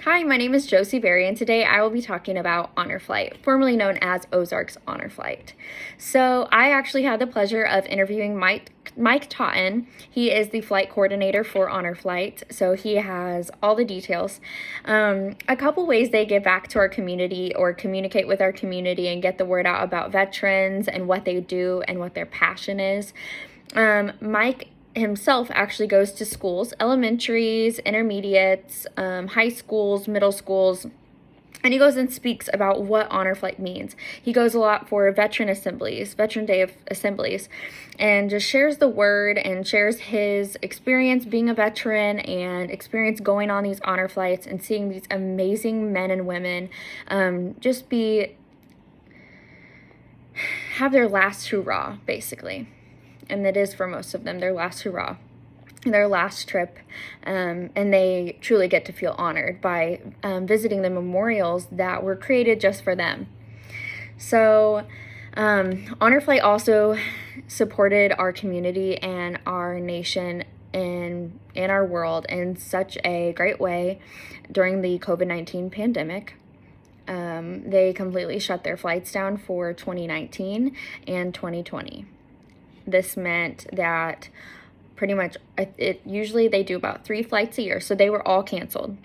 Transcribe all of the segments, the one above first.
Hi, my name is Josie Berry, and today I will be talking about Honor Flight, formerly known as Ozarks Honor Flight. So I actually had the pleasure of interviewing Mike Totten. He is the flight coordinator for Honor Flight, so he has all the details. A couple ways they give back to our community or communicate with our community and get the word out about veterans and what they do and what their passion is. Mike himself actually goes to schools, elementaries, intermediates, high schools, middle schools, and he goes and speaks about what Honor Flight means. He goes a lot for Veteran Day of assemblies, and just shares the word and shares his experience being a veteran and experience going on these honor flights and seeing these amazing men and women have their last hurrah, basically. And it is for most of them their last hurrah, their last trip, and they truly get to feel honored by visiting the memorials that were created just for them. So Honor Flight also supported our community and our nation in our world in such a great way during the COVID-19 pandemic. They completely shut their flights down for 2019 and 2020. This meant that pretty much usually they do about 3 flights a year, so they were all canceled.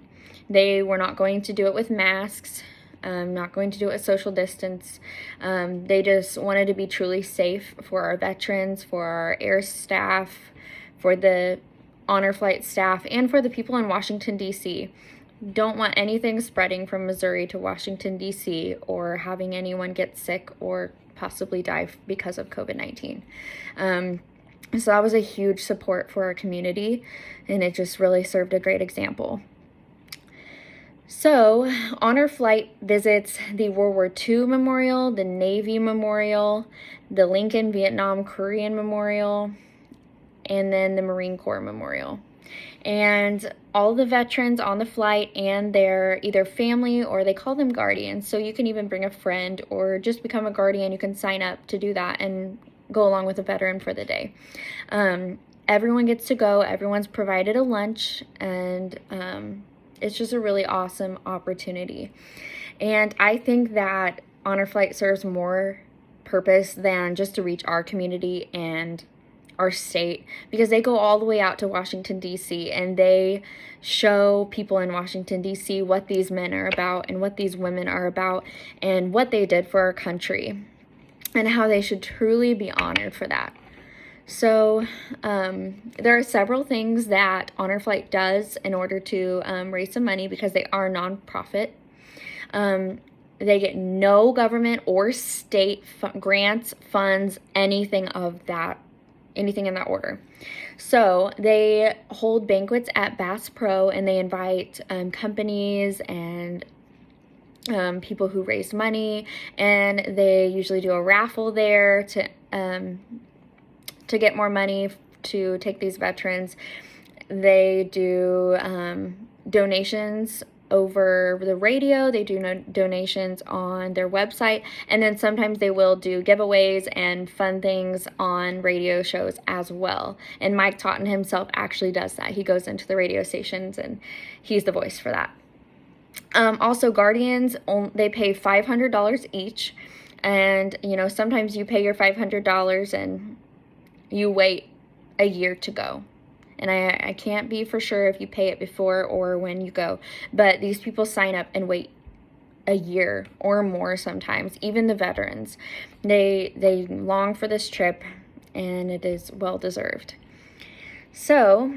They were not going to do it with masks, not going to do it with social distance. They just wanted to be truly safe for our veterans, for our air staff, for the Honor Flight staff, and for the people in Washington, D.C. Don't want anything spreading from Missouri to Washington, D.C., or having anyone get sick or possibly die because of COVID-19. So that was a huge support for our community, and it just really served a great example. So Honor Flight visits the World War II Memorial, the Navy Memorial, the Lincoln Vietnam Korean Memorial, and then the Marine Corps Memorial. And all the veterans on the flight and their either family, or they call them guardians, so you can even bring a friend or just become a guardian. You can sign up to do that and go along with a veteran for the day. Everyone gets to go, everyone's provided a lunch, and it's just a really awesome opportunity. And I think that Honor Flight serves more purpose than just to reach our community and our state, because they go all the way out to Washington, D.C., and they show people in Washington, D.C. what these men are about and what these women are about and what they did for our country and how they should truly be honored for that. So there are several things that Honor Flight does in order to raise some money, because they are nonprofit. They get no government or state grants, funds, anything in that order. So they hold banquets at Bass Pro, and they invite companies and people who raise money, and they usually do a raffle there to get more money to take these veterans. They do donations over the radio, they do donations on their website, and then sometimes they will do giveaways and fun things on radio shows as well. And Mike Totten himself actually does that. He goes into the radio stations and he's the voice for that. Also, guardians, they pay $500 each, and sometimes you pay your $500 and you wait a year to go. And I can't be for sure if you pay it before or when you go. But these people sign up and wait a year or more sometimes. Even the veterans. They long for this trip, and it is well deserved. So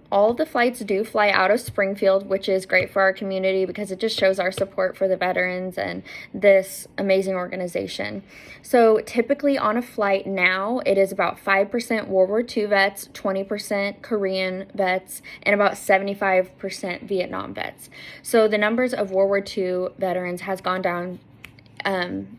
all the flights do fly out of Springfield, which is great for our community because it just shows our support for the veterans and this amazing organization. So typically on a flight now, it is about 5% World War II vets, 20% Korean vets, and about 75% Vietnam vets. So the numbers of World War II veterans has gone down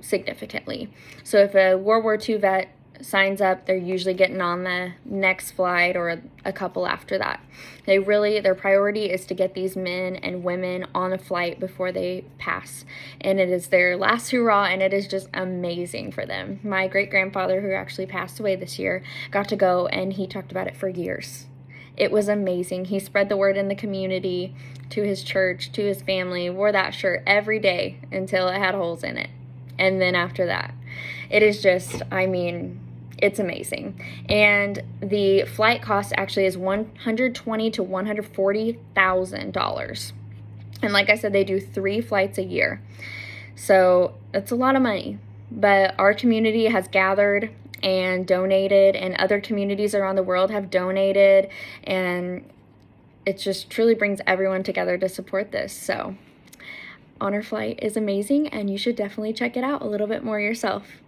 significantly. So if a World War II vet signs up, they're usually getting on the next flight or a couple after that. Their priority is to get these men and women on a flight before they pass, and it is their last hurrah, and it is just amazing for them. My great-grandfather, who actually passed away this year, got to go, and he talked about it for years. It was amazing. He spread the word in the community, to his church, to his family, wore that shirt every day until it had holes in it. And then after that, it is just, I mean, it's amazing. And the flight cost actually is $120,000 to $140,000. And like I said, they do 3 flights a year. So that's a lot of money. But our community has gathered and donated, and other communities around the world have donated, and it just truly brings everyone together to support this. So Honor Flight is amazing, and you should definitely check it out a little bit more yourself.